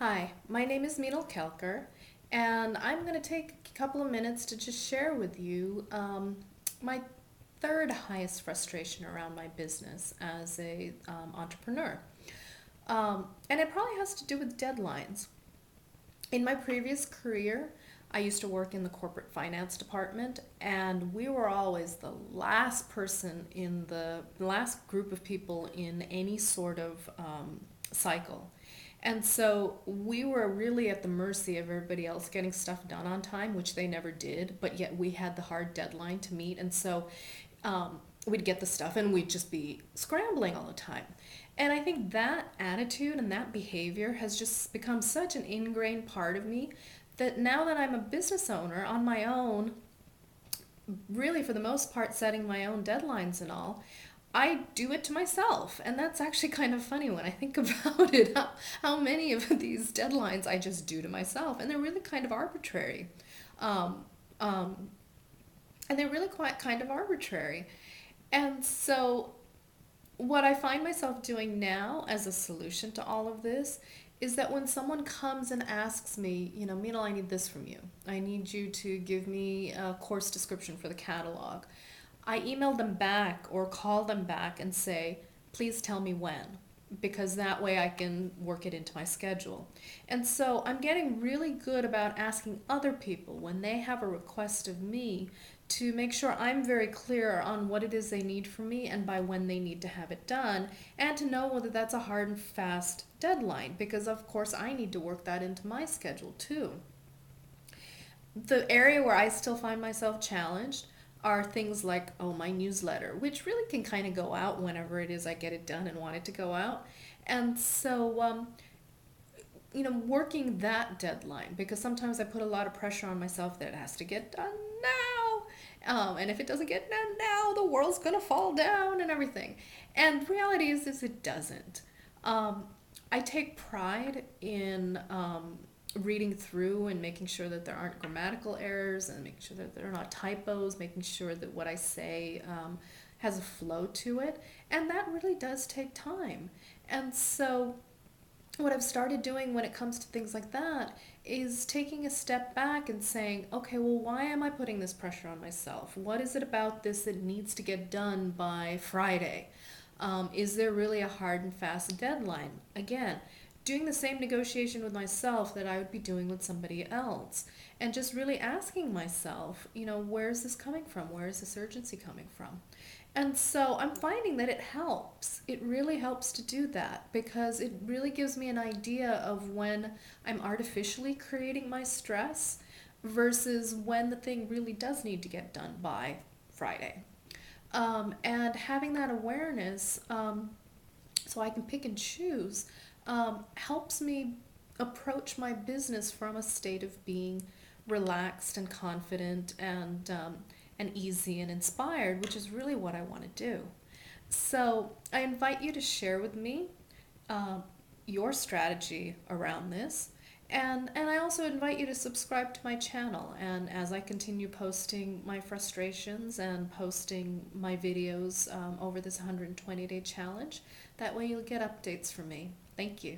Hi, my name is Meenal Kelkar, and I'm going to take a couple of minutes to just share with you my third highest frustration around my business as a entrepreneur. And it probably has to do with deadlines. In my previous career, I used to work in the corporate finance department, and we were always the last person in the last group of people in any sort of cycle. And so we were really at the mercy of everybody else getting stuff done on time, which they never did, but yet we had the hard deadline to meet. And so we'd get the stuff and we'd just be scrambling all the time. And I think that attitude and that behavior has just become such an ingrained part of me that now that I'm a business owner on my own, really for the most part setting my own deadlines and all, I do it to myself. And that's actually kind of funny when I think about it, how many of these deadlines I just do to myself. And they're really kind of arbitrary. Um, um, and they're really quite kind of arbitrary. And so what I find myself doing now as a solution to all of this is that when someone comes and asks me, Meenal, I need this from you. I need you to give me a course description for the catalog. I email them back or call them back and say, please tell me when, because that way I can work it into my schedule. And so I'm getting really good about asking other people when they have a request of me to make sure I'm very clear on what it is they need from me and by when they need to have it done, and to know whether that's a hard and fast deadline, because of course I need to work that into my schedule too. The area where I still find myself challenged are things like, oh, my newsletter, which really can kind of go out whenever it is I get it done and want it to go out. And so, working that deadline, because sometimes I put a lot of pressure on myself that it has to get done now. And if it doesn't get done now, the world's going to fall down and everything. And reality is it doesn't. Um, I take pride in reading through and making sure that there aren't grammatical errors and making sure that there are not typos, making sure that what I say has a flow to it. And that really does take time. And so what I've started doing when it comes to things like that is taking a step back and saying, okay, well, why am I putting this pressure on myself? What is it about this that needs to get done by Friday? Is there really a hard and fast deadline? Again, doing the same negotiation with myself that I would be doing with somebody else. And just really asking myself, where is this coming from? Where is this urgency coming from? And so I'm finding that it helps. It really helps to do that because it really gives me an idea of when I'm artificially creating my stress versus when the thing really does need to get done by Friday. And having that awareness so I can pick and choose helps me approach my business from a state of being relaxed and confident and easy and inspired, which is really what I want to do. So I invite you to share with me uh, your strategy around this. And I also invite you to subscribe to my channel. And as I continue posting my frustrations and posting my videos over this 120-day challenge, that way you'll get updates from me. Thank you.